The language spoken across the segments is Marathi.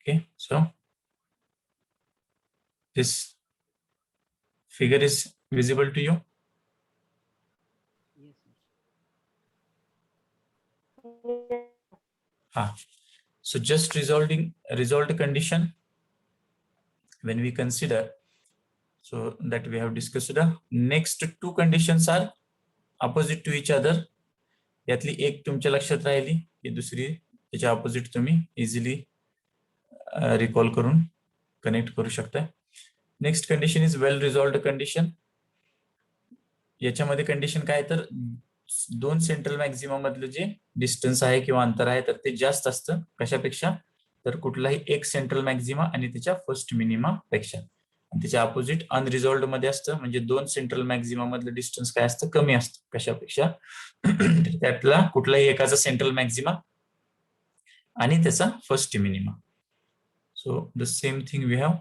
Okay, so this figure is visible to you? Yes, So just resolved condition when we consider, so that we have discussed, the next two conditions are opposite to each other. यातली एक तुमच्या लक्षात राहिली की दुसरी त्याच्या ऑपोजिट तुम्ही इझिली रिकॉल करून कनेक्ट करू शकता. Next condition is well resolved condition. याच्यामध्ये कंडिशन काय तर दोन सेंट्रल मॅक्झिमम मधलं जे डिस्टन्स आहे किंवा अंतर आहे तर ते जास्त असतं कशापेक्षा, तर कुठलाही एक सेंट्रल मॅक्झिमा आणि त्याच्या फर्स्ट मिनिमा पेक्षा. त्याच्या अपोजिट अनरिझॉल्व्ड मध्ये असतं, म्हणजे दोन सेंट्रल मॅक्झिमा मधलं डिस्टन्स काय असतं, कमी असतं कशापेक्षा, त्यातला कुठलाही एकाचा सेंट्रल मॅक्झिमा आणि त्याचा first minima. So the same thing we have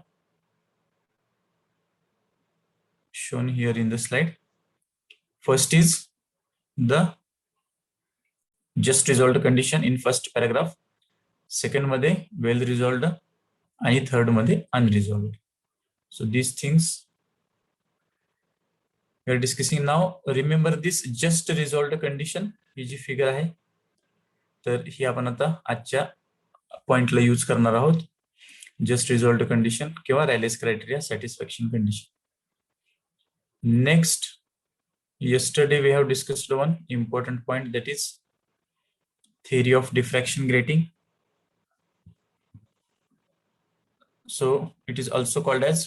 shown here in the slide. First is the just resolved condition in first paragraph, second मध्ये well resolved आणि third मध्ये unresolved. So these things we are discussing now. Remember this just resolved condition, ही जी फिगर आहे तर ही आपण आता आजच्या पॉइंटला यूज करणार आहोत. जस्ट रिझॉल्व्ड कंडिशन किंवा Rayleigh's criteria satisfaction condition. Next, yesterday we have discussed one important point, that is theory of diffraction grating. So it is also called as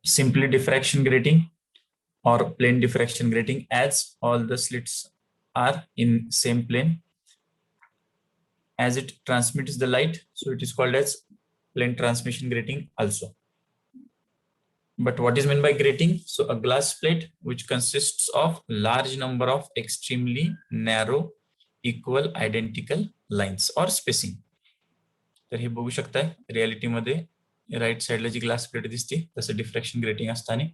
simply diffraction grating or plane diffraction grating, as all the slits are in same plane. As it transmits the light, so it is called as plane transmission grating also. But what is meant by grating? So a glass plate which consists of large number of extremely narrow equal identical lines or spacing. तर हे बघू शकताय रियालिटी मध्ये राईट साइडला जी ग्लास प्लेट दिसते तसं डिफ्रॅक्शन ग्रेटिंग असतं आणि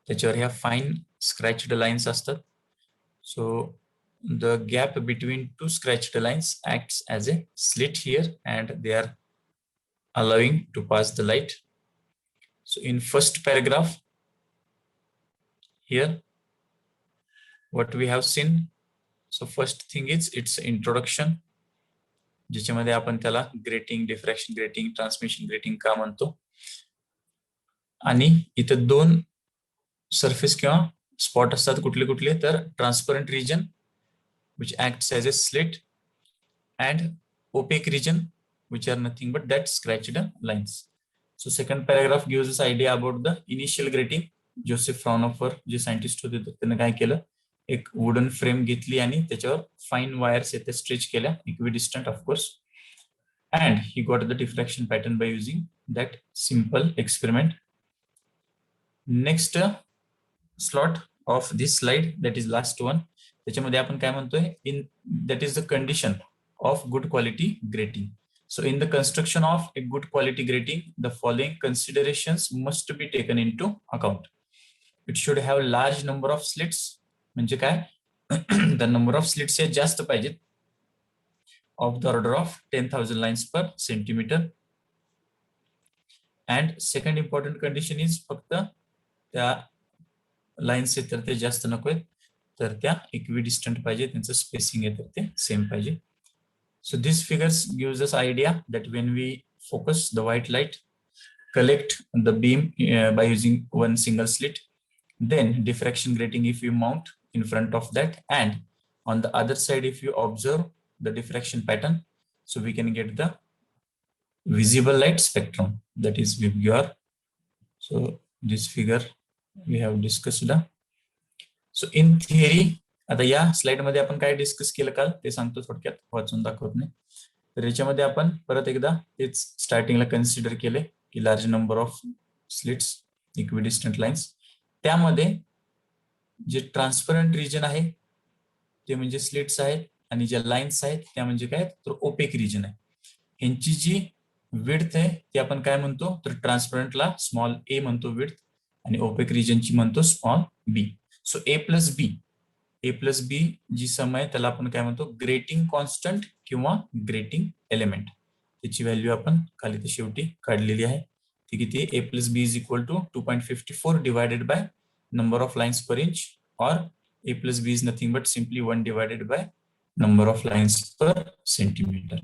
त्याच्यावर ह्या फाईन स्क्रॅच्ड लाईन्स असतात. So the gap between two scratched lines acts as a slit here and they are allowing to pass the light. So in first paragraph here, what we have seen, so first thing is its introduction, ज्याच्यामध्ये आपण त्याला grating, diffraction grating, transmission grating का म्हणतो. आणि इथं दोन सरफेस किंवा स्पॉट असतात, कुठले कुठले तर transparent region which acts as a slit and opaque region which are nothing but that scratched lines. So second paragraph gives us idea about the initial grating. Joseph Fraunhofer जे सायंटिस्ट होते त्यांनी काय केलं, एक वुडन फ्रेम घेतली आणि त्याच्यावर फाईन वायर्स येते स्ट्रेच केल्या, equidistant of course, and he got the diffraction pattern by using that simple experiment. Next slot of this slide, that is last one, त्याच्यामध्ये आपण काय म्हणतोय, in that is the condition of good quality grating. So in the construction of a good quality grating the following considerations must be taken into account. It should have large number of slits, म्हणजे काय द नंबर ऑफ स्लिट्स हे जास्त पाहिजेत, of the order of 10,000 lines per centimetre. And second important condition is फक्त त्या लाईन्स आहेत तर ते जास्त नको आहेत, तर त्या इक्विडिस्टंट पाहिजे, त्यांचं स्पेसिंग आहे तर ते सेम पाहिजे. So this figures gives us idea that when we focus the white light, collect the beam by using one single slit, then diffraction grating if you mount in front of that, and on the other side if you observe the diffraction pattern, so we can get the visible light spectrum, that is VBR. So this figure we have discussed. So in theory, आता या स्लाइड मध्ये आपण काय डिस्कस केलं काल ते सांगतो थोडक्यात, वाचून दाखवत नाही. तर याच्यामध्ये आपण परत एकदा तेच स्टार्टिंगला कन्सिडर केले की large number of slits, equidistant lines, त्यामध्ये जे ट्रान्सपरंट रिजन आहे ते म्हणजे स्लिट्स आहेत आणि ज्या लाईन्स आहेत त्या म्हणजे काय तर ओपेक रिजन आहे. यांची जी विड्थ आहे ती आपण काय म्हणतो तर ट्रान्सपरंटला स्मॉल ए म्हणतो विड्थ आणि ओपेक रिजनची म्हणतो small B. So A plus बी जी सम आहे त्याला आपण काय म्हणतो ग्रेटिंग कॉन्स्टंट किंवा ग्रेटिंग एलिमेंट. त्याची व्हॅल्यू आपण खाली तर शेवटी काढलेली आहे. ती किती a + b = 2.54 divided by number of lines per inch, or a + b is nothing but simply 1 divided by number of lines per centimeter.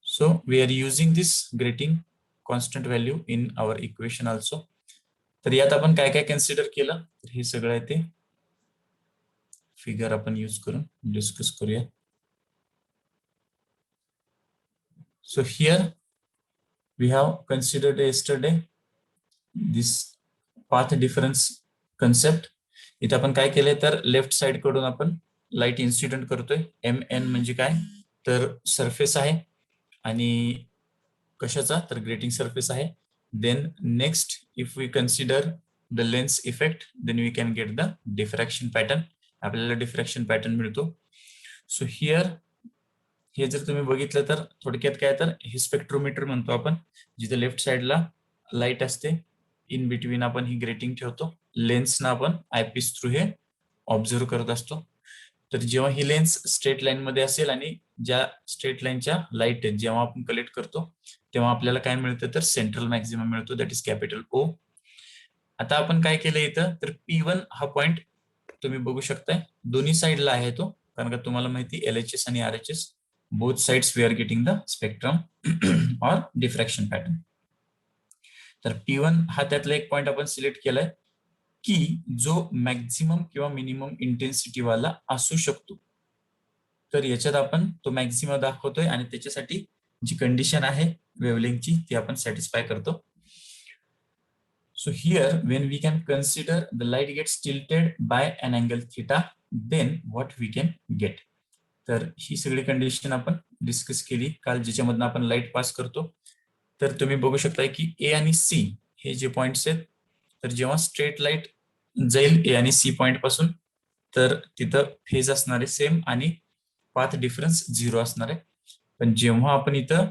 So we are using this grating constant value in our equation also. तर यात आपण काय काय कन्सिडर केलं, तर हे सगळं आहे ते फिगर आपण यूज करून डिस्कस करूया. So here we have considered yesterday this path difference concept. इथे आपण काय केलंय तर लेफ्ट साइड कडून आपण लाईट इन्सिडेंट करतोय. MN म्हणजे काय तर सरफेस आहे, आणि कशाचा तर ग्रेटिंग सरफेस आहे. Then next if we consider the lens effect, then we can get the diffraction pattern. आपल्याला डिफ्रॅक्शन पॅटर्न मिळतो. सो हिअर हे जर तुम्ही बघितलं तर थोडक्यात काय तर हे स्पेक्ट्रोमीटर म्हणतो आपण, जिथे लेफ्ट साइडला लाईट असते, इन बिटवीन आपण ही ग्रेटिंग ठेवतो. लेन्सना आपण आयपीस थ्रू हे ऑब्झर्व करत असतो. तर जेव्हा ही लेन्स स्ट्रेट लाईन मध्ये असेल आणि ज्या स्ट्रेट लाईनच्या लाईट जेव्हा आपण कलेक्ट करतो तेव्हा आपल्याला काय मिळतं तर सेंट्रल मॅक्झिमम मिळतो, दॅट इज कॅपिटल O. आता आपण काय केलं इथं तर P1 हा पॉइंट तुम्ही बघू शकताय दोन्ही साइडला आहे तो, कारण का तुम्हाला माहिती LHS आणि RHS both sides we are getting the spectrum or diffraction pattern. तर P1 हा त्यातला एक पॉइंट आपण सिलेक्ट केलाय की जो मॅक्झिमम किंवा मिनिमम इंटेन्सिटी वाला असू शकतो. तर याच्यात आपण तो मॅक्झिमम दाखवतोय आणि त्याच्यासाठी जी कंडिशन आहे वेव्हलेंथची ती आपण सॅटिस्फाय करतो. So here when we can consider the light gets tilted by an angle theta, then what we can get. तर ही सगळी कंडिशन आपण डिस्कस केली काल, ज्याच्यामधून आपण लाईट पास करतो. तर तुम्ही बघू शकताय की A आणि C हे जे पॉइंट्स आहेत, तर जेव्हा स्ट्रेट लाईट जाईल A आणि C पॉइंट पासून तर तिथं फेज असणार आहे सेम आणि पाथ डिफरन्स 0 असणार आहे. पण जेव्हा आपण इथं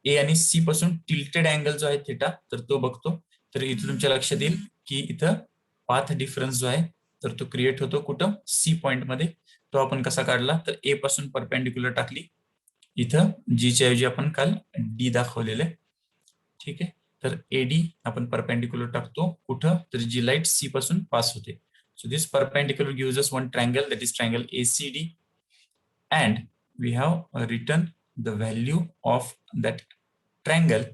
A आणि C पासून टिल्टेड अँगल जो आहे थिटा तर तो बघतो, तर इथं तुमच्या लक्षात येईल की इथं पाथ डिफरन्स जो आहे तर तो क्रिएट होतो कुठं C पॉइंट मध्ये. तो आपण कसा काढला तर A पासून परपेंडिक्युलर टाकली, इथं G च्या ऐवजी आपण काल D दाखवलेले. ठीक आहे, तर AD आपण परपेंडिक्युलर टाकतो कुठं तर जी लाईट C पासून पास होते. So this perpendicular gives us one triangle, that is triangle ACD, and we have written the value of that triangle,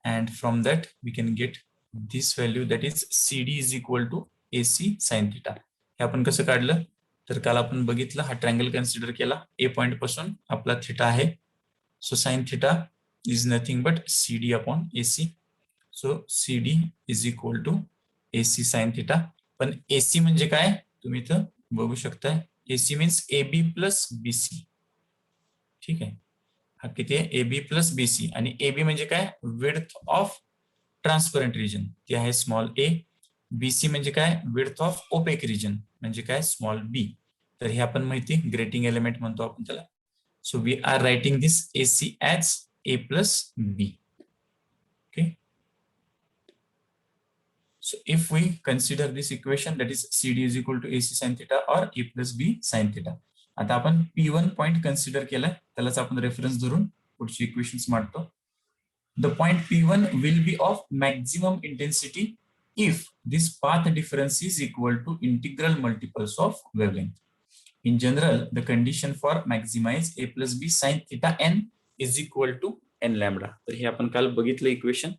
and from that we can get this value, that is CD is equal to AC sin theta. हे आपण कसं काढलं तर काल आपण बघितलं, हा ट्रायंगल कन्सिडर केला, A पॉइंट पासून आपला थिटा आहे. So sine theta is nothing but CD upon AC. So CD is equal to AC sin theta. पण AC म्हणजे काय तुम्ही इथं बघू शकताय, AC means AB plus BC. ठीक आहे, हा किती आहे AB प्लस BC, आणि AB म्हणजे काय विड्थ ऑफ ट्रान्सपरंट रिजन ती आहे स्मॉल a. BC म्हणजे काय विड्थ ऑफ ओपेक रिजन म्हणजे काय स्मॉल b. तर हे आपण माहिती ग्रेटिंग एलिमेंट म्हणतो आपण त्याला. So we are writing this AC as A plus B. Okay, so if we consider this equation, that is CD is equal to AC sin theta or A plus B sin theta. आता आपण P1 पॉइंट कन्सिडर केलाय, त्यालाच आपण रेफरन्स धरून पुढची इक्वेशन्स मांडतो. The point P1 will be of maximum intensity if this path difference is equal to integral multiples of wavelength. In general, the condition for maximize A plus B sin theta n is equal to n lambda. तर हे आपण काल बघितलं इक्वेशन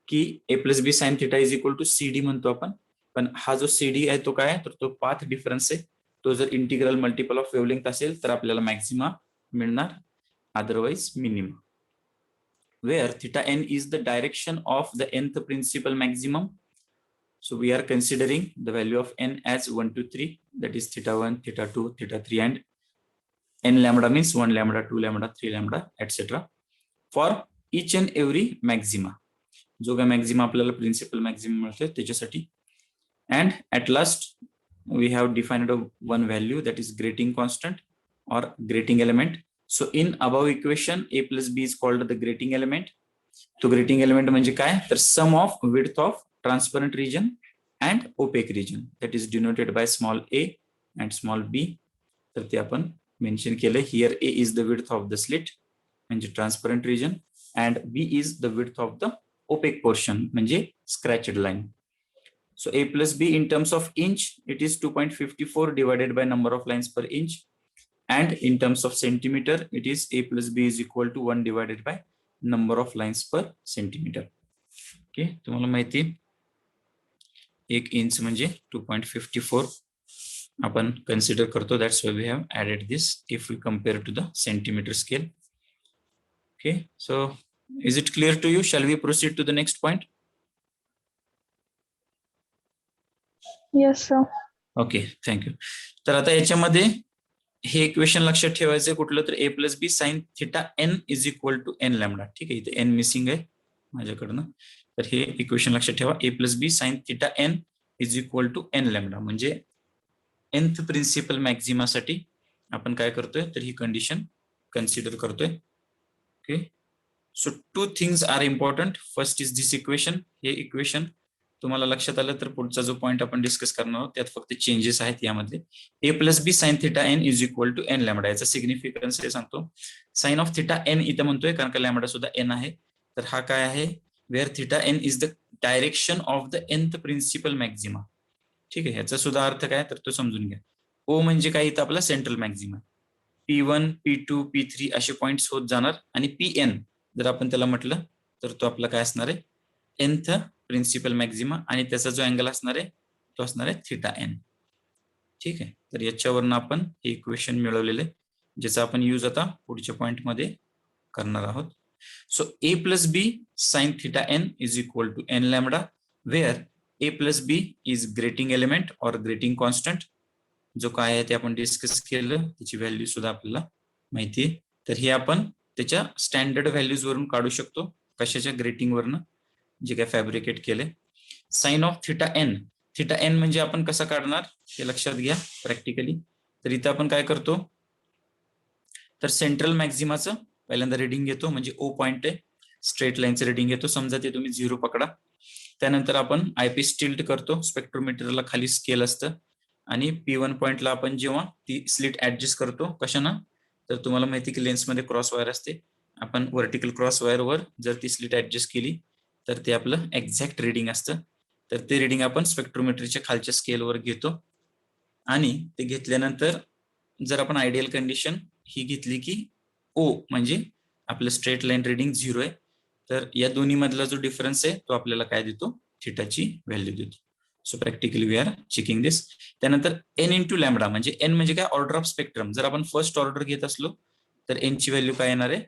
की A plus B sin theta is equal to CD म्हणतो आपण. पण हा जो CD आहे तो काय तर तो पाथ डिफरन्स आहे. तो जर इंटिग्रल मल्टिपल ऑफ वेवलेंथ असेल तर आपल्याला मॅक्सिमा मिळणार, otherwise minimum. Where theta n is the direction of the nth principal maximum. So we are considering the value of n as 1 to 3, that is theta 1, theta 2, theta 3, and n lambda means 1 lambda, 2 lambda, 3 lambda, etc. for each and every maxima. जो काय मॅक्झिमा आपल्याला प्रिन्सिपल मॅक्झिमम मिळते त्याच्यासाठी. And at last we have defined one value, that is grating constant और grating element. So in above equation A plus B is called the grating element. तो ग्रेटिंग एलिमेंट म्हणजे काय तर sum of width of transparent region and opaque region, that is denoted by small a and small b. तर ते आपण मेन्शन केलं. Here A is the width of the slit म्हणजे transparent region and B is the width of the opaque portion म्हणजे scratched line. So A plus B in terms of inch it is 2.54 divided by number of lines per inch, and in terms of centimeter it is A plus B is equal to 1 divided by number of lines per centimeter. Okay, तुम्हाला माहिती 1 इंच म्हणजे 2.54 आपण कन्सिडर करतो. That's why we have added this if we compare to the centimeter scale. Okay, so is it clear to you? Shall we proceed to the next point? Yes, sir. Okay, thank you. तर आता याच्यामध्ये हे इक्वेशन लक्षात ठेवायचं कुठलं तर A plus B sine theta N is equal to N lambda. ठीक आहे, इथे एन मिसिंग आहे माझ्याकडनं. तर हे इक्वेशन लक्षात ठेवा. A plus B sine theta N is equal to N lambda म्हणजे nth प्रिन्सिपल मॅक्झिमासाठी आपण काय करतोय तर ही कंडिशन कन्सिडर करतोय. Okay, so two things are important. First is this equation. हे इक्वेशन तुम्हाला लक्षात आलं तर पुढचा जो पॉईंट आपण डिस्कस करणार आहोत त्यात फक्त चेंजेस आहेत यामध्ये. A plus B sine theta N is equal to N lambda. याचा सिग्निफिकन्स हे सांगतो. साइन ऑफ थिटा एन इथं म्हणतोय कारण का लॅम्डा सुद्धा एन आहे. तर हा काय आहे, where theta N is the direction of the nth principal maxima. ठीक आहे, ह्याचा सुद्धा अर्थ काय तर तो समजून घ्या. ओ म्हणजे काय इथं आपला central maxima. P1, P2, P3 असे पॉइंट्स होत जाणार आणि Pn जर आपण त्याला म्हटलं तर तो आपला काय असणार आहे nth प्रिन्सिपल मॅक्झिमा आणि त्याचा जो अँगल असणार आहे तो असणार आहे थिटा एन. ठीक आहे, तर याच्यावरनं आपण हे इक्वेशन मिळवलेले ज्याचा आपण यूज आता पुढच्या पॉइंट मध्ये करणार आहोत. So A plus B sine theta N is equal to N lambda where A plus B is grating element or grating constant. जो काय आहे ते आपण डिस्कस केलं, त्याची व्हॅल्यू सुद्धा आपल्याला माहिती आहे. तर हे आपण त्याच्या स्टँडर्ड व्हॅल्यूज वरून काढू शकतो. कशाच्या, ग्रेटिंग वरनं जे काय फॅब्रिकेट केले. Sine of theta n, theta n म्हणजे आपण कसं काढणार हे लक्षात घ्या प्रॅक्टिकली. तर इथं आपण काय करतो तर सेंट्रल मॅक्झिमाचं पहिल्यांदा रिडिंग घेतो म्हणजे ओ पॉइंट आहे, स्ट्रेट लाईनचं रिडिंग घेतो. समजा ते तुम्ही 0 पकडा. त्यानंतर आपण आयपीस टिल्ट करतो. स्पेक्ट्रोमीटरला खाली स्केल असतं आणि P1 पॉइंटला आपण जेव्हा ती स्लिट ऍडजस्ट करतो कशानं तर तुम्हाला माहिती की लेन्समध्ये क्रॉस वायर असते. आपण व्हर्टिकल क्रॉस वायरवर जर ती स्लिट ऍडजस्ट केली तर ते आपलं एक्झॅक्ट रिडिंग असतं. तर ते रिडिंग आपण स्पेक्ट्रोमीटरच्या खालच्या स्केलवर घेतो आणि ते घेतल्यानंतर जर आपण आयडियल कंडिशन ही घेतली की ओ म्हणजे आपलं स्ट्रेट लाईन रिडिंग 0 आहे. तर या दोन्ही मधला जो डिफरन्स आहे तो आपल्याला काय देतो, थिटाची व्हॅल्यू देतो. So practically we are checking this. त्यानंतर एन इंटू लॅम्डा म्हणजे एन म्हणजे काय, ऑर्डर ऑफ स्पेक्ट्रम. जर आपण फर्स्ट ऑर्डर घेत असलो तर एन ची व्हॅल्यू काय येणार आहे,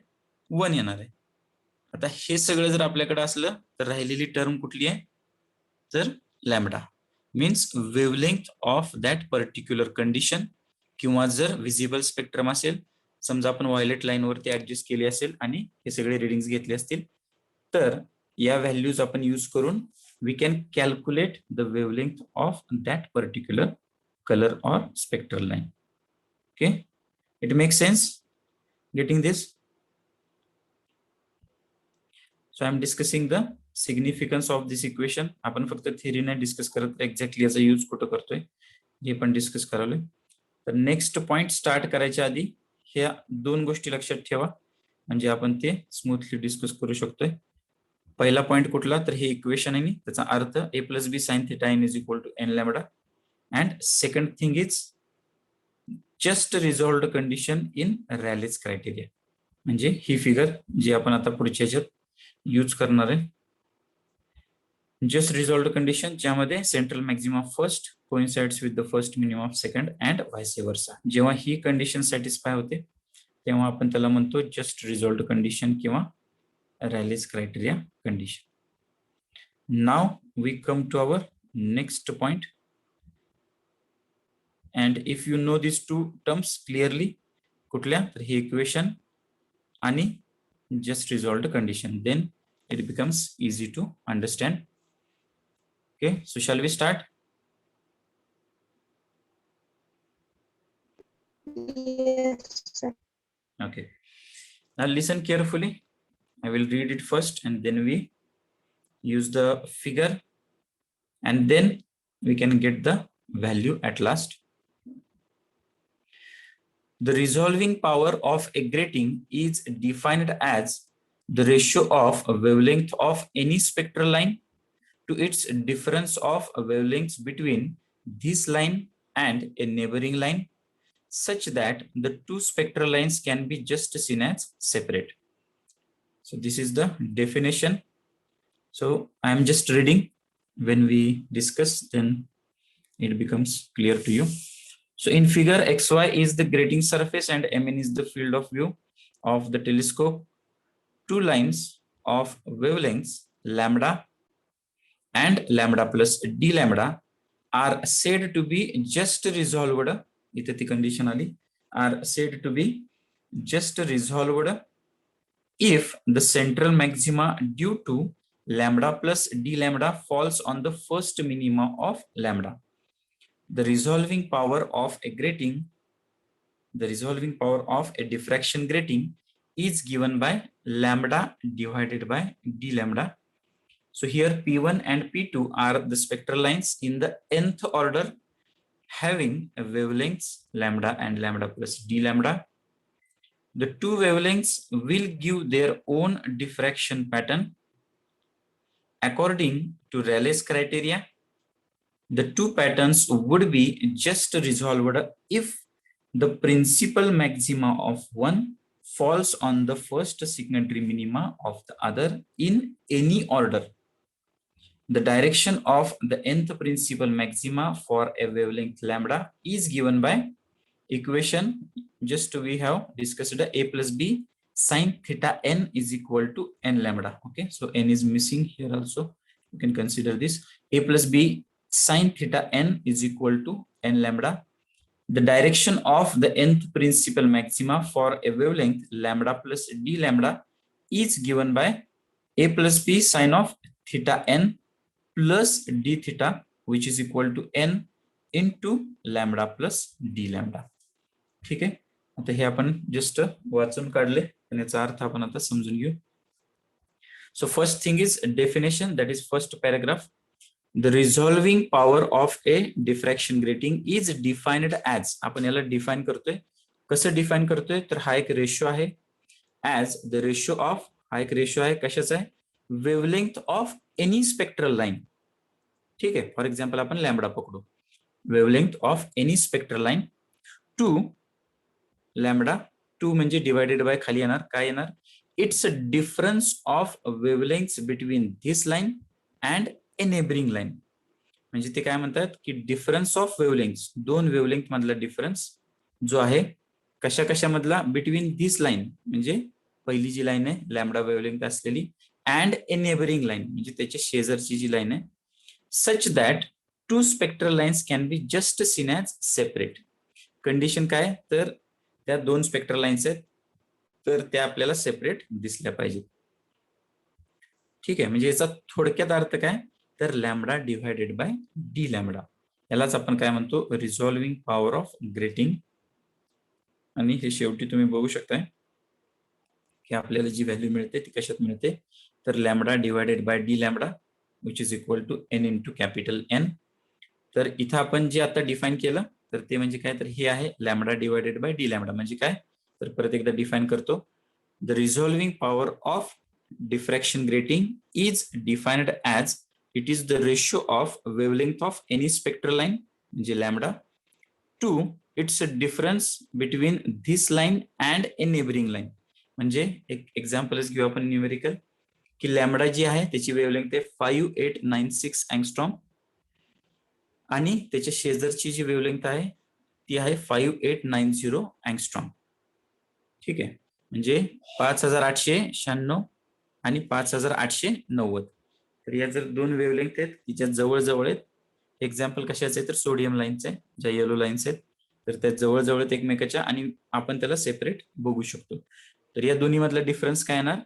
1 येणार आहे. आता हे सगळं जर आपल्याकडे असलं तर राहिलेली टर्म कुठली आहे तर lambda means wavelength of that particular condition. किंवा जर विजिबल स्पेक्ट्रम असेल, समजा आपण व्हायलेट लाईन वरती ऍडजस्ट केली असेल आणि हे सगळे रिडिंग्स घेतले असतील तर या व्हॅल्यूज आपण यूज करून we can calculate the wavelength of that particular color or spectral line. Okay, it makes sense getting this. So I am discussing the significance of this equation. आपण फक्त theory नाही डिस्कस करत, एक्झॅक्टली याचा यूज कुठं करतोय हे पण डिस्कस करालोय. तर नेक्स्ट पॉइंट स्टार्ट करायच्या आधी ह्या दोन गोष्टी लक्षात ठेवा म्हणजे आपण ते स्मूथली डिस्कस करू शकतोय. पहिला पॉइंट कुठला तर हे इक्वेशन आहे, त्याचा अर्थ A plus B sine theta N is equal to N lambda. And second thing is just resolved condition in Rayleigh's criteria. म्हणजे ही फिगर जी आपण आता पुढच्या ह्याच्यात यूज करणार आहे. जस्ट रिझॉल्व्ड कंडिशन ज्यामध्ये central maxima first coincides with the first minimum of second and vice versa. जेव्हा ही कंडिशन सॅटिस्फाय होते तेव्हा आपण त्याला म्हणतो जस्ट रिझॉल्व्ड कंडिशन किंवा Rayleigh's criteria condition. Now we come to our next point, and if you know these two terms clearly, कुठल्या तर हे इक्वेशन आणि just resolved condition, then it becomes easy to understand. Okay, so shall we start? Yes, sir. Okay, now listen carefully. I will read it first and then we use the figure and then, we can get the value at last. The resolving power of a grating is defined as the ratio of a wavelength of any spectral line to its difference of wavelengths between this line and a neighboring line, such that the two spectral lines can be just seen as separate. So this is the definition. So I am just reading. When we discuss, then it becomes clear to you. So in figure, XY is the grating surface and MN is the field of view of the telescope. Two lines of wavelengths lambda and lambda plus d lambda are said to be just resolved. इथे ती condition आली, are said to be just resolved if the central maxima due to lambda plus d lambda falls on the first minima of lambda. The resolving power of a grating, the resolving power of a diffraction grating is given by lambda divided by d lambda. So here P1 and P2 are the spectral lines in the nth order having a wavelengths lambda and lambda plus d lambda. The two wavelengths will give their own diffraction pattern according to Rayleigh's criteria. The two patterns would be just resolved if the principal maxima of one falls on the first secondary minima of the other in any order. The direction of the nth principal maxima for a wavelength lambda is given by equation just we have discussed, a plus b sine theta n is equal to n lambda. Okay, so n is missing here also. You can consider this. A plus b sine theta n is equal to n lambda. The direction of the nth principal maxima for a wavelength lambda plus d lambda is given by a plus b sine of theta n plus d theta, which is equal to n into lambda plus d lambda. ठीक आहे, आता हे आपण जस्ट वाचून काढले आणि याचा अर्थ आपण आता समजून घेऊ. So first thing is definition, that is first paragraph. The resolving power of a diffraction grating is defined as, आपण याला डिफाइन करतोय. कसं डिफाइन करतोय, तर हा एक रेशो आहे, ॲज द रेशो ऑफ, हा एक रेशो आहे कशाचा आहे, wavelength of any spectral line. ठीक आहे, फॉर एक्झाम्पल आपण लॅम्बडा पकडू, wavelength of any spectral line to lambda, 2 म्हणजे डिवायडेड बाय खाली येणार काय येणार, it's a difference of wavelengths between this line and a neighbouring line. म्हणजे ते काय म्हणतात की डिफरन्स ऑफ वेवलेंथ्स, दोन वेवलेंथ मधला डिफरन्स जो आहे कशा कशा मधला, बिटवीन धिस लाईन म्हणजे पहिली जी लाईन आहे लॅम्बडा वेवलेंथ असलेली, अँड ए नेबरिंग लाईन म्हणजे त्याच्या शेजारची जी लाईन आहे, such that two spectral lines can be just seen as separate. Condition काय, तर त्या दोन स्पेक्ट्रल लाईन्स आहेत तर त्या आपल्याला सेपरेट दिसल्या पाहिजेत. ठीक आहे, म्हणजे याचा थोडक्यात अर्थ काय, तर lambda divided by D lambda, यालाच आपण काय म्हणतो, रिझॉल्विंग पॉवर ऑफ ग्रेटिंग. आणि हे शेवटी तुम्ही बघू शकताय की आपल्याला जी व्हॅल्यू मिळते ती कशात मिळते, तर lambda divided by D lambda which is equal to n into capital N. तर इथं आपण जे आता डिफाइन केलं तर ते म्हणजे काय, तर हे आहे lambda divided by D lambda. म्हणजे काय, तर परत एकदा डिफाइन करतो, the resolving power of diffraction grating is defined as it is the ratio of wavelength of any spectral line म्हणजे lambda to its a difference between this line and a neighbouring line. म्हणजे एक एक्झाम्पलच घेऊ आपण न्यूमेरिकल, की लॅम्बडा जी आहे त्याची वेवलेंथ आहे 5896 अँगस्ट्रॉम आणि त्याच्या शेजारची जी वेवलेंथ आहे ती आहे 5890 अँगस्ट्रॉम. ठीक आहे, म्हणजे 5896 आणि 5890. तर या जर दोन वेवलेंथ आहेत तिच्या जवळजवळ आहेत. एक्झाम्पल कशाचं आहे, तर सोडियम लाईनचं आहे, ज्या येलो लाईन्स आहेत तर त्या जवळजवळ आहेत एकमेकाच्या आणि आपण त्याला सेपरेट बघू शकतो. तर या दोन्ही मधला डिफरन्स काय येणार,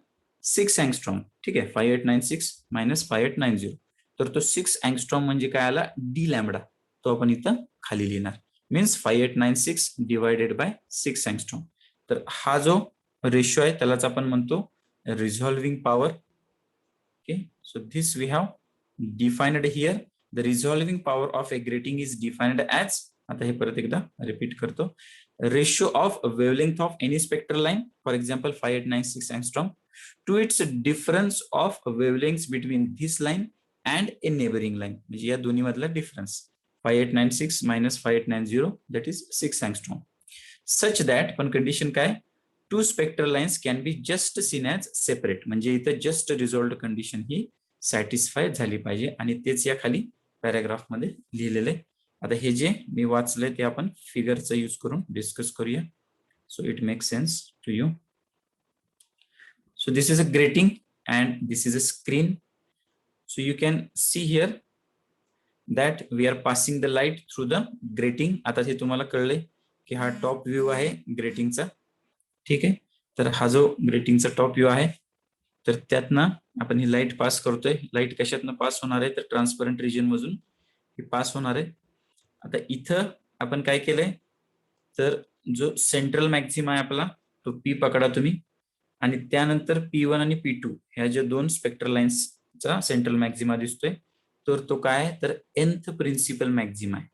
6 अँगस्ट्रॉम. ठीक आहे, 5896 मायनस 5890, तर तो 6 अँगस्ट्रॉम म्हणजे काय आला, डी लॅम्बडा, तो आपण इथं खाली लिहिणार, मीन्स 5896 डिवायडेड बाय 6 अँगस्ट्रॉम. तर हा जो रेशो आहे त्यालाच आपण म्हणतो resolving power. Okay, so this we have defined here. The resolving power of a grating is defined as आता हे परत एकदा रिपीट करतो. Ratio of wavelength of any spectral line, for example 5896 angstrom, to its difference of wavelength between this line and a neighbouring line. म्हणजे या दोन्ही मधला difference 5896 minus 5890 that is 6 angstrom. Such that, पण कंडिशन काय, two spectral lines can be just seen as separate. म्हणजे इथं जस्ट रिझॉल्व्ड कंडिशन ही सॅटिस्फाय झाली पाहिजे आणि तेच या खाली पॅराग्राफ मध्ये लिहिलेले. आता हे जे मी वाचलंय ते आपण फिगरचा यूज करून डिस्कस करूया, so it make sense to you. So this is a grating and this is a screen. So you can see here that we are passing the light through the grating. आता हे तुम्हाला कळले की हा टॉप व्ह्यू आहे ग्रेटिंगचा. ठीक आहे, तर हा जो ग्रेटिंगचा टॉप व्ह्यू आहे, तर त्यातनं आपण ही लाईट पास करतोय. लाईट कशातनं पास होणार आहे, तर ट्रान्सपरंट रिजन मधून ही पास होणार आहे. आता इथं आपण काय केलंय, तर जो सेंट्रल मॅक्झिमा आहे आपला तो पी पकडा तुम्ही, आणि त्यानंतर P1 आणि P2 ह्या ज्या दोन स्पेक्ट्रल लाईन्सचा सेंट्रल मॅक्झिमा दिसतोय, तर तो काय आहे, तर nth प्रिन्सिपल मॅक्झिमा आहे.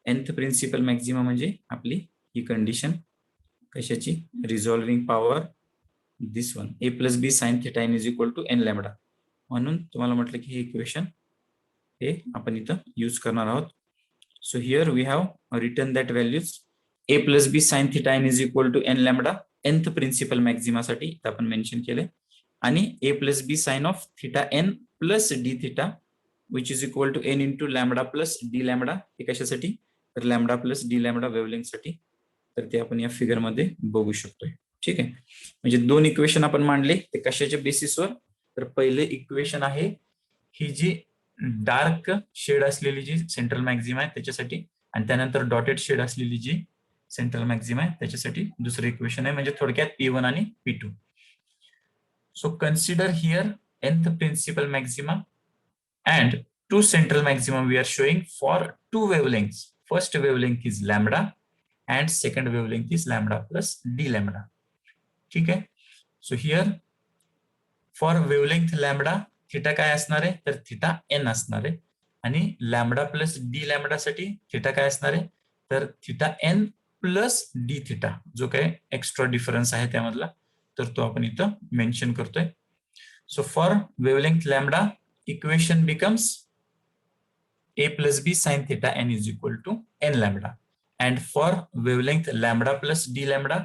nth प्रिन्सिपल मॅक्झिमा म्हणजे आपली ही कंडिशन कशाची, resolving power this one, a plus B sine theta n is equal to n lambda. म्हणून तुम्हाला म्हटलं की हे इक्वेशन हे आपण इथं यूज करणार आहोत. So here we have written that values. a plus B sine theta n is equal to n lambda nth principal maxima साठी आपण मेन्शन केले, आणि a plus B sine of theta n plus D theta which is equal to n into lambda plus D lambda. हे कशासाठी, तर lambda plus D lambda wavelength साठी. तर ते आपण या फिगर मध्ये बघू शकतोय. ठीक आहे, म्हणजे दोन इक्वेशन आपण मांडले, ते कशाच्या बेसिसवर, तर पहिले इक्वेशन आहे ही जी डार्क शेड असलेली जी सेंट्रल मॅक्झिमा आहे त्याच्यासाठी, आणि त्यानंतर डॉटेड शेड असलेली जी सेंट्रल मॅक्झिमा आहे त्याच्यासाठी दुसरं इक्वेशन आहे. म्हणजे थोडक्यात P1 आणि P2. So consider here nth principal maxima and to central maxima we are showing for two wavelengths. First wavelength is lambda and second wavelength is lambda plus D lambda. ठीक आहे, so here for wavelength lambda theta काय असणार आहे, तर थिटा n असणार आहे, आणि लॅम्बडा प्लस डी लॅम्बडा साठी थिटा काय असणार आहे, तर theta n plus D theta, जो काही एक्स्ट्रा डिफरन्स आहे त्यामधला, तर तो आपण इथं मेन्शन करतोय. So for wavelength lambda equation becomes a plus B sine theta n is equal to n lambda, and for wavelength lambda plus D lambda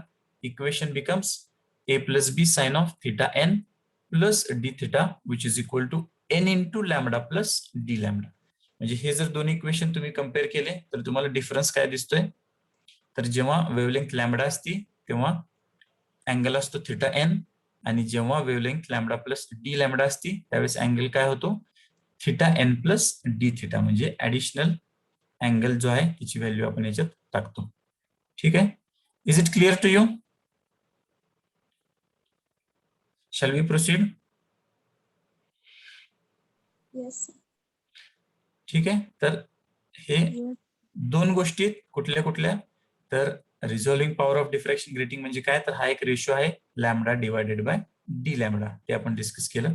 equation becomes a plus B sine of theta n plus D theta which is equal to n into lambda plus D lambda. म्हणजे हे जर दोन्ही इक्वेशन तुम्ही कम्पेअर केले तर तुम्हाला डिफरन्स काय दिसतोय, तर जेव्हा वेवलेंथ लॅम्बडा असती तेव्हा अँगल असतो थिटा n, आणि जेव्हा wavelength lambda plus D lambda असती त्यावेळेस अँगल काय होतो, theta n plus D theta. म्हणजे ऍडिशनल अँगल जो आहे त्याची व्हॅल्यू आपण याच्यात टाकतो. ठीक आहे, is it clear to you? Shall we proceed? Yes. ठीक आहे, तर हे दोन गोष्टी कुठल्या कुठल्या, तर रिझॉल्विंग पॉवर ऑफ डिफ्रॅक्शन ग्रेटिंग म्हणजे काय, तर हा एक रेशो आहे lambda divided by D lambda, ते आपण डिस्कस केलं.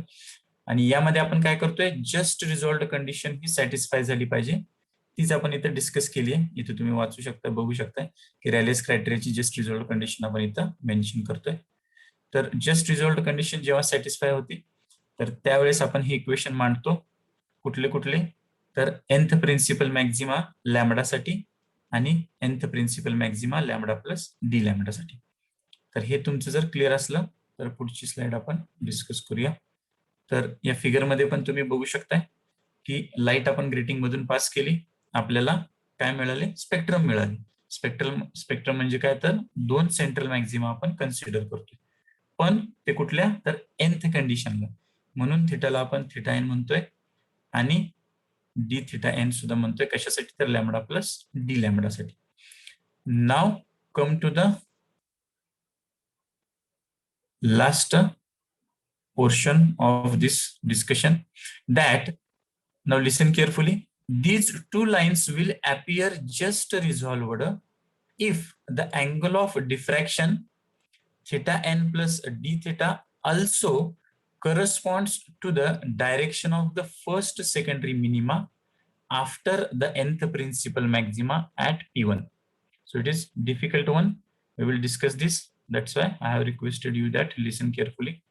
आणि यामध्ये आपण काय करतोय, जस्ट रिझॉल्व्ड कंडिशन ही सॅटिस्फाय झाली पाहिजे, तीच आपण इथं डिस्कस केली आहे. इथे तुम्ही वाचू शकता, बघू शकता की रॅलेस क्रायटेरियाची जस्ट रिझॉल्व्ड कंडिशन आपण इथं मेन्शन करतोय. तर जस्ट रिझॉल्व्ड कंडिशन जेव्हा सॅटिस्फाय होती तर त्यावेळेस आपण हे इक्वेशन मांडतो. कुठले कुठले, तर nth प्रिन्सिपल मॅक्झिमा लॅम्बडासाठी आणि nth principal maxima lambda plus D लॅम्बडासाठी. तर हे तुमचं जर क्लिअर असलं तर पुढची स्लाइड आपण डिस्कस करूया. तर या फिगरमध्ये पण तुम्ही बघू शकताय की लाईट आपण ग्रेटिंग मधून पास केली, आपल्याला काय मिळाले, स्पेक्ट्रम मिळाले. स्पेक्ट्रम म्हणजे काय, तर दोन सेंट्रल मॅक्झिमा आपण कन्सिडर करतोय, पण ते कुठल्या, तर nth कंडिशनला. म्हणून थिटाला आपण थिटा n म्हणतोय आणि डी थिटा n सुद्धा म्हणतोय. कशासाठी, तर लॅम्बडा प्लस डी लॅम्बडासाठी. Now come to the last portion of this discussion, that now listen carefully. These two lines will appear just resolved if the angle of diffraction theta n plus d theta also corresponds to the direction of the first secondary minima after the nth principal maxima at P1. So it is difficult one. We will discuss this. That's why I have requested you that listen carefully.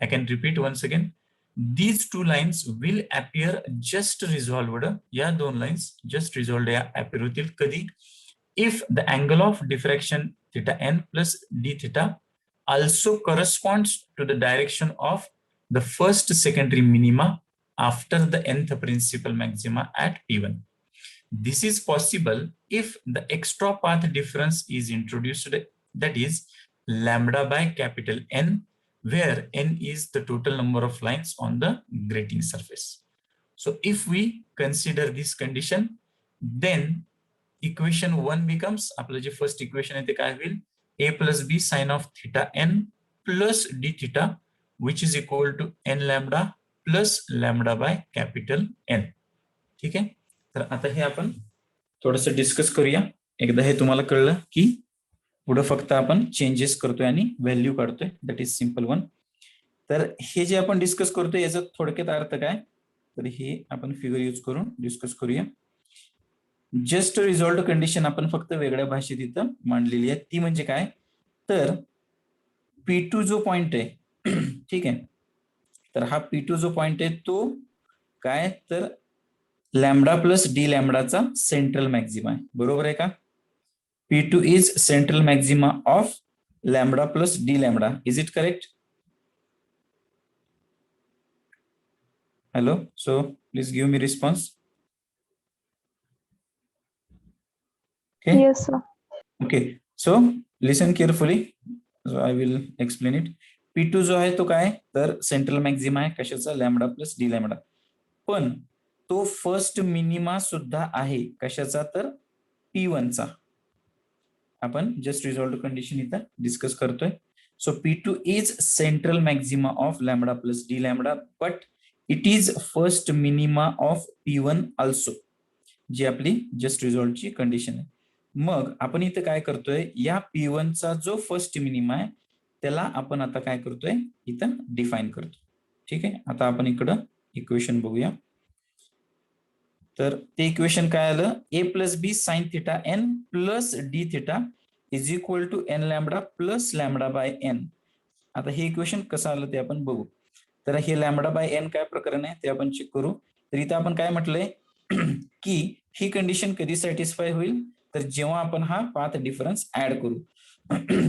I can repeat once again. These two lines will appear just resolved. या दोन lines just resolved या appear होतील कधी? If the angle of diffraction theta n plus d theta also corresponds to the direction of the first secondary minima after the nth principal maxima at P1. This is possible if the extra path difference is introduced, that is lambda by capital N, where N is the total number of lines on the grating surface. So if we consider this condition, then equation 1 becomes, आपलं जे first equation आहे ते काय होईल? A plus B sin of theta n plus d theta, which is equal to n lambda plus lambda by capital N. ठीक आहे. तर आता हे आपण थोडंसं डिस्कस करूया. एकदा हे तुम्हाला कळलं की पुढे फक्त आपण चेंजेस करतोय आणि व्हॅल्यू काढतोय. That is simple one. तर हे जे आपण डिस्कस करतोय याचा थोडक्यात अर्थ काय, तर हे आपण फिगर यूज करून डिस्कस करूया. जस्ट रिझॉल्व्ड कंडिशन आपण फक्त वेगळ्या भाषेत इथं मांडलेली आहे. ती म्हणजे काय, तर P2 जो पॉइंट आहे ठीक आहे, तर हा P2 जो पॉइंट आहे तो काय, तर लॅम्बडा प्लस डी लॅम्बडाचा सेंट्रल मॅक्झिमा आहे. बरोबर आहे का? P2 is central maxima of lambda plus D lambda. Is it correct? Hello, so please give me response. Okay. Yes, sir. Okay. So listen carefully. So I will explain it. P2 जो आहे तो काय, तर सेंट्रल मॅक्झिमा आहे कशाचा, लॅम्बडा प्लस डी लॅम्बडा. पण तो फर्स्ट मिनिमा सुद्धा आहे कशाचा, तर P1 चा. आपण जस्ट रिझॉल्व्ड कंडिशन इथं डिस्कस करतोय. So P2 is central maxima of lambda plus D lambda, but it is first minima of P1 also, जी आपली जस्ट रिझॉल्व्डची कंडिशन आहे. मग आपण इथं काय करतोय, या P1 चा जो फर्स्ट मिनिमा आहे त्याला आपण आता काय करतोय, इथं डिफाइन करतो. ठीक आहे. आता आपण इकडं इक्वेशन बघूया. तर ते इक्वेशन काय आलं, A plus B sine theta n plus D theta is equal to n lambda plus lambda by n. आता हे इक्वेशन कसं आलं ते आपण बघू. तर हे लॅम्बडा बाय n काय प्रकरण आहे ते आपण चेक करू. तर इथं आपण काय म्हटलंय की ही कंडिशन कधी सॅटिस्फाय होईल, तर जेव्हा आपण हा पाथ डिफरन्स ऍड करू,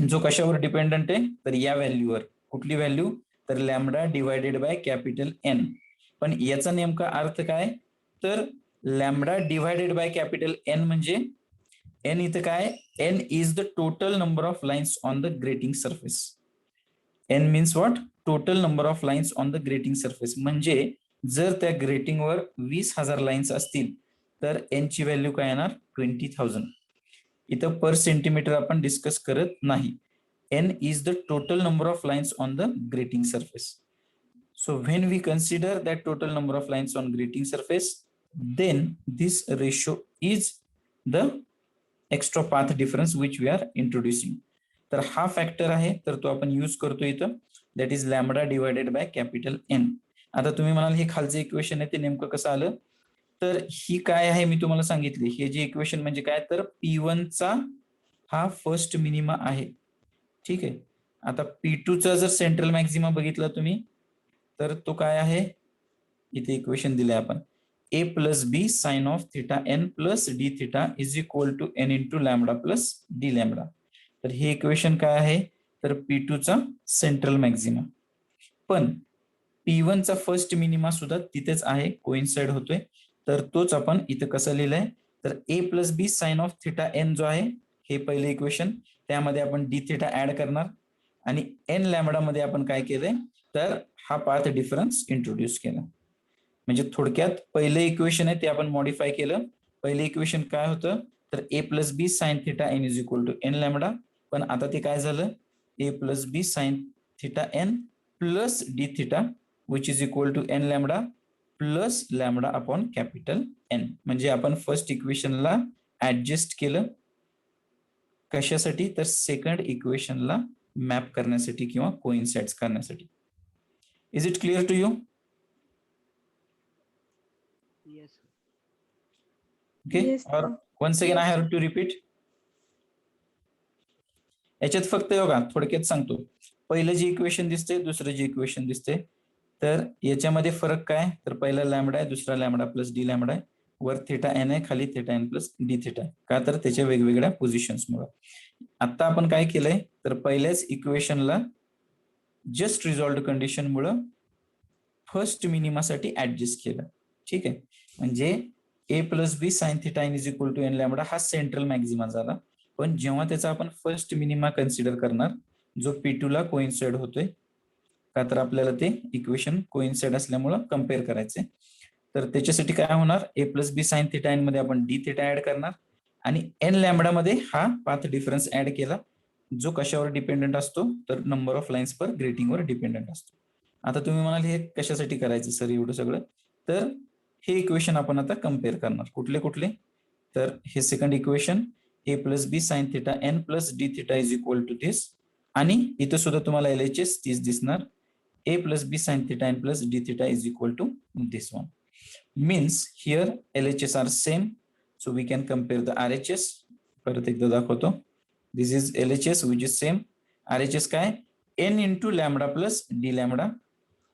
जो कशावर डिपेंडंट आहे, तर या व्हॅल्यूवर. कुठली व्हॅल्यू, तर lambda divided by capital N. पण याचा नेमका अर्थ काय, तर lambda divided by capital N म्हणजे N इथं काय, N is the total number of lines on the grating surface. N means what, total number of lines on the grating surface. म्हणजे जर त्या ग्रेटिंगवर 20,000 लाइन्स असतील तर N ची व्हॅल्यू काय येणार, 20,000. इथं पर सेंटीमीटर आपण डिस्कस करत नाही. N is the total number of lines on the grating surface. So when we consider that total number of lines on grating surface, then this ratio is the extra path difference which we are introducing. तर हा फॅक्टर आहे, तर तो आपण यूज करतो इथं, that is lambda divided by capital N. आता तुम्ही म्हणाल हे खालचं इक्वेशन आहे ते नेमकं कसं आलं, तर ही काय आहे मी तुम्हाला सांगितले. हे जे इक्वेशन म्हणजे काय, तर P1 चा हा फर्स्ट मिनिमा आहे. ठीक आहे. आता P2 चा जर सेंट्रल मॅक्झिमा बघितला तुम्ही, तर तो काय आहे, इथे इक्वेशन दिले आपण, A plus B sine of theta n plus D theta is equal to n into lambda plus D lambda. तर हे इक्वेशन काय आहे, तर P2 चा सेंट्रल मॅक्झिमा. पण P1 चा फर्स्ट मिनिमा सुद्धा तिथेच आहे, कोइन्साइड होतोय. तर तोच आपण इथं कसं लिहिलंय, तर A plus B sine of theta n जो आहे, हे पहिले इक्वेशन, त्यामध्ये आपण डी थिटा ऍड करणार आणि n लॅम्बडा मध्ये आपण काय केलंय, तर हा पाथ डिफरन्स इंट्रोड्यूस केला. म्हणजे थोडक्यात पहिले इक्वेशन आहे ते आपण मॉडिफाय केलं. पहिले इक्वेशन काय होतं, तर A plus B sine theta n is equal to n lambda. पण आता ते काय झालं, A plus B sine theta n plus D theta which is equal to n lambda plus lambda upon capital N. म्हणजे आपण फर्स्ट इक्वेशनला ऍडजस्ट केलं कशासाठी, तर सेकंड इक्वेशनला मॅप करण्यासाठी किंवा कोइन्साइड्स करण्यासाठी. Is it clear to you? Yes. Okay, Yes, और sir. Once again Yes, I have sir. To repeat. याच्यात फक्त बघा थोडक्यात सांगतो, पहिलं जे इक्वेशन दिसते, दुसरं जे इक्वेशन दिसते, तर याच्यामध्ये फरक काय, तर पहिला लॅम्बडा आहे, दुसरा लॅम्बडा प्लस डी लॅम्बडा आहे, वर थीटा एन आहे, खाली theta N plus D theta आहे. का, तर त्याच्या वेगवेगळ्या पोझिशन्समुळे. आता आपण काय केलंय, तर पहिल्याच इक्वेशनला जस्ट रिझॉल्व्ड कंडिशन मुळे फर्स्ट मिनिमासाठी ऍडजस्ट केलं. ठीक आहे, म्हणजे A plus B sine theta N is equal to N lambda हा सेंट्रल मॅक्झिमा झाला. पण जेव्हा त्याचा आपण फर्स्ट मिनिमा कन्सिडर करणार, जो P2 ला कोइन्साइड होतोय, का तर आपल्याला ते इक्वेशन कोइन्साइड असल्यामुळं कम्पेअर करायचे, तर त्याच्यासाठी काय होणार, ए plus B sine theta N मध्ये आपण डी थिटा ऍड करणार आणि एन लॅम्बडा मध्ये हा पाथ डिफरन्स ऍड केला, जो कशावर डिपेंडंट असतो, तर नंबर ऑफ लाईन्स पर ग्रेटिंगवर डिपेंडंट असतो. आता तुम्ही म्हणाल हे कशासाठी करायचं सर एवढं सगळं, तर हे इक्वेशन आपण आता कम्पेअर करणार. कुठले कुठले, तर हे second equation A plus B sine theta N plus D theta is equal to this, आणि इथं सुद्धा तुम्हाला LHS तीच दिसणार, A plus B sine theta N plus D theta is equal to this one. Means here LHS are same, so we can compare the RHS. परत एकदा दाखवतो, this is LHS which is same. RHS काय, N into lambda plus D lambda,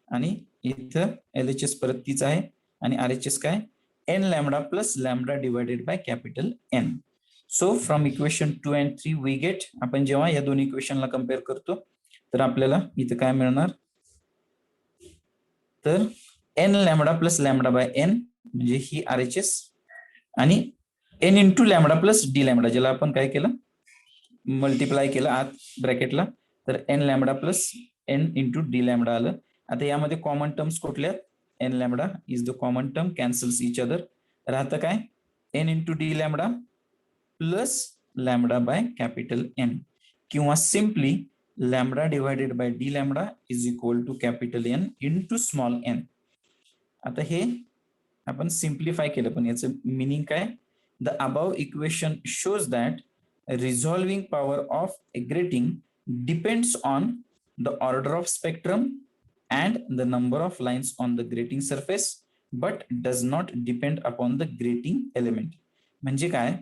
आणि इथं LHS परत तीच आहे, आणि RHS काय, N lambda plus lambda divided by capital N. So from equation 2 and 3 we get, आपण जेव्हा या दोन इक्वेशनला कम्पेअर करतो, तर आपल्याला इथं काय मिळणार, तर N lambda plus lambda by N म्हणजे ही RHS, आणि N into lambda plus D lambda, ज्याला आपण काय केलं, मल्टिप्लाय केलं आत ब्रॅकेटला, तर N lambda plus N into D lambda आलं. आता यामध्ये कॉमन टर्म्स कुठल्या, N lambda is the common term, cancels each other, राहतं काय, N into D lambda plus lambda by capital N, किंवा simply lambda divided by D lambda is equal to capital N into small N. आता हे आपण सिम्प्लिफाय केलं, पण याचं मिनिंग काय, the above equation shows that resolving power of a grating depends on the order of spectrum and the number of lines on the grating surface but does not depend upon the grating element. म्हणजे काय,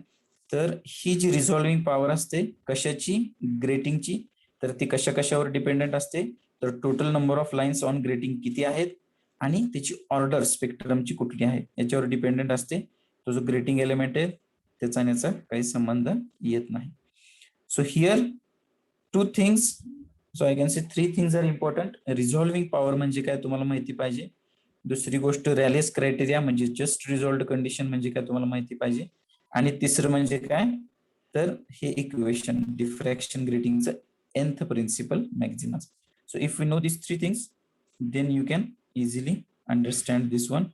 तर ही जी रिझॉल्विंग पॉवर असते कशाची, ग्रेटिंगची, तर ती कशा कशावर डिपेंडंट असते, तर total number of lines on grating किती आहेत आणि त्याची ऑर्डर स्पेक्ट्रमची कुठली आहे याच्यावर डिपेंडंट असते. तो जो ग्रेटिंग एलिमेंट आहे त्याचा याचा काही संबंध येत नाही. So here two things, so I can say 3 things are important. Resolving power म्हणजे काय तुम्हाला माहिती पाहिजे, दुसरी गोष्ट रॅलेस क्रायटेरिया म्हणजे जस्ट रिझॉल्व्ड कंडिशन म्हणजे काय तुम्हाला माहिती पाहिजे, आणि तिसरं म्हणजे काय, तर हे इक्वेशन डिफ्रॅक्शन ग्रेटिंगचं nth principal maximum. So if we know this 3 things then you can easily understand this one.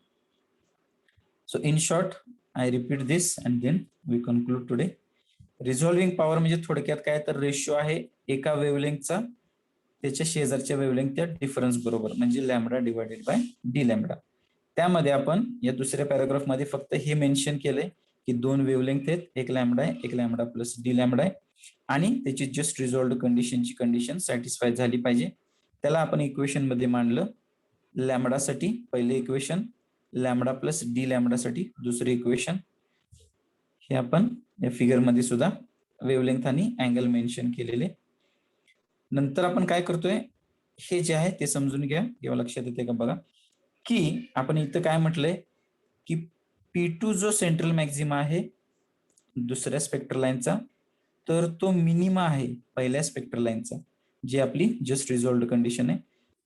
So in short I repeat this and then we conclude today. Resolving power म्हणजे थोडक्यात काय, तर रेशिओ आहे एका वेव्हलेंथचा त्याच्या शेजारच्या वेव्हलेंथच्या डिफरन्स बरोबर, म्हणजे lambda divided by D lambda. त्यामध्ये आपण या दुसऱ्या पॅराग्राफ मध्ये फक्त हे मेन्शन केलंय की दोन वेव्हलेंथ आहेत, एक लॅम्बडा आहे, एक लॅम्बडा प्लस डी लॅम्बडा आहे, आणि त्याची जस्ट रिझॉल्व्ड कंडिशनची कंडिशन सॅटिस्फाय झाली पाहिजे. त्याला आपण इक्वेशन मध्ये मांडलं, लॅम्बडासाठी पहिले इक्वेशन, लॅम्बडा प्लस डी लॅम्बडासाठी दुसरे इक्वेशन. हे आपण या फिगर मध्ये सुद्धा वेव्हलेंथ आणि अँगल मेन्शन केलेले. नंतर आपण काय करतोय, हे जे आहे ते समजून घ्या किंवा लक्षात येते का बघा, की आपण इथं काय म्हटलंय की P2 जो सेंट्रल मॅक्झिमा आहे दुसऱ्या स्पेक्ट्रल लाईनचा, तर तो मिनिमा आहे पहिल्या स्पेक्ट्रल लाईनचा, जी आपली जस्ट रिझॉल्व्ड कंडिशन आहे.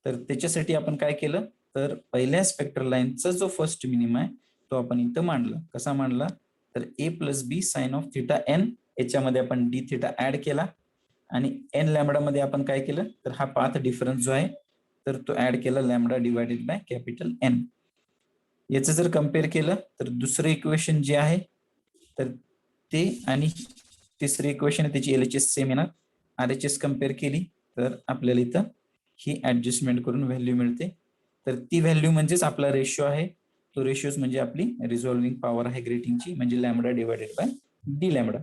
तर त्याच्यासाठी आपण काय केलं, तर पहिल्या स्पेक्ट्रल लाईनचा जो फर्स्ट मिनिमा आहे तो आपण इथं मांडला. कसा मांडला, तर A plus B sine of theta N, याच्यामध्ये आपण डी थिटा ऍड केला, आणि एन लॅम्बडा मध्ये आपण काय केलं, तर हा पाथ डिफरन्स जो आहे तर तो ऍड केला lambda divided by capital N. याचं जर कम्पेअर केलं तर दुसरं इक्वेशन जे आहे तर ते आणि तिसरी इक्वेशन आहे त्याची LHS सेम येणार. RHS कम्पेअर केली तर आपल्याला इथं ही ऍडजस्टमेंट करून व्हॅल्यू मिळते. तर ती व्हॅल्यू म्हणजेच आपला रेशिओ आहे, तो रेशिओ म्हणजे आपली रिझॉल्विंग पॉवर आहे ग्रेटिंगची, म्हणजे lambda divided by D lambda.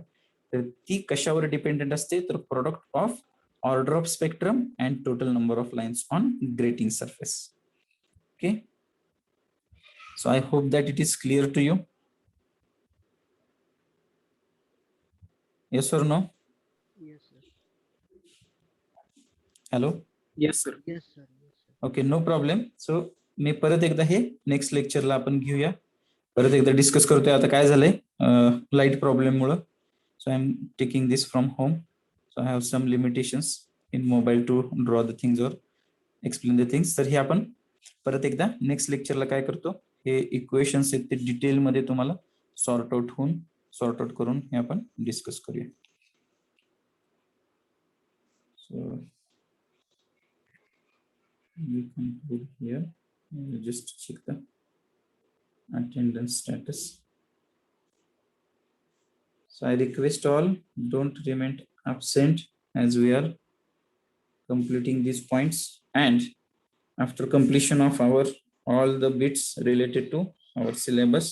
तर ती कशावर डिपेंडेंट असते, तर product of order of spectrum and total number of lines on grating surface. Okay, so I hope that it is clear to you. Yes or no? Yes, sir. Hello? Yes, sir. Yes, sir. Yes, sir. Okay, no problem. So मी परत एकदा हे नेक्स्ट लेक्चरला आपण घेऊया, परत एकदा डिस्कस करतोय. आता काय झालंय, लाईट प्रॉब्लेम मुळे. So I am taking this from home. So I have some limitations in mobile to draw the things और एक्सप्लेन द थिंग्स. तर हे आपण परत एकदा नेक्स्ट लेक्चरला काय करतो, हे इक्वेशन्स आहेत ते डिटेल मध्ये तुम्हाला सॉर्ट आउट करून हे आपण डिस्कस करूया. So we conclude here. We'll just check the attendance status. So I request all don't remain absent as we are completing these points, and after completion of our all the bits related to our syllabus,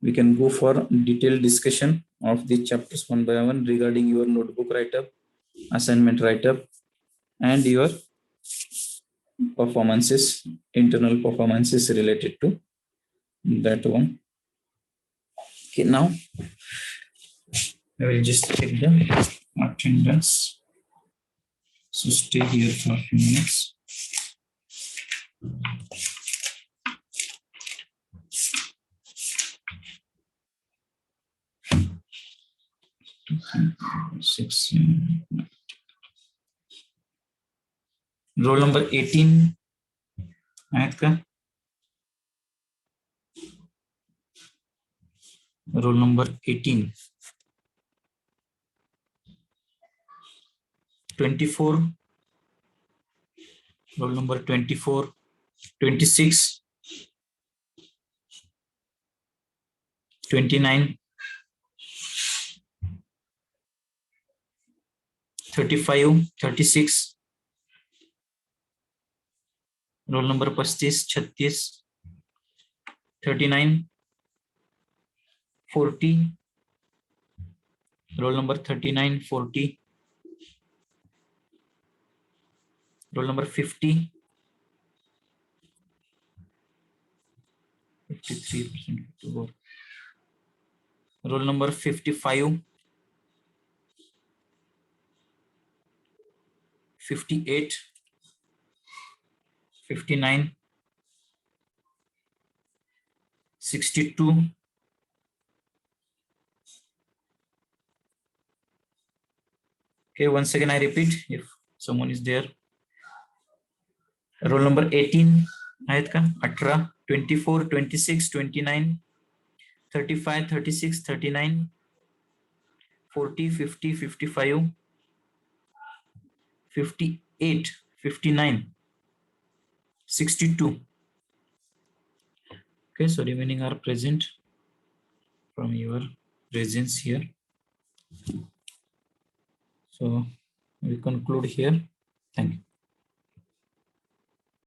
we can go for detailed discussion of the chapters one by one regarding your notebook write-up, assignment write-up, and your performances, internal performances related to that one. Okay, now I will just check the attendance. So stay here for a few minutes. Roll number 18 आहेत का? Roll number 18. 24. Roll number 24. 26. 29. 35. 36. Roll number 35. 36. 39. 40. Roll number 39. 40. Roll number 50. 53%. Roll number 55. 58. 59. 62. Okay, once again I repeat if someone is there. Roll number 18 आहेत का? 18, 24, 26, 29, 35, 36, 39, 40, 50, 55, 58, 59, 62. Okay, so remaining are present from your presence here. So we conclude here. Thank you.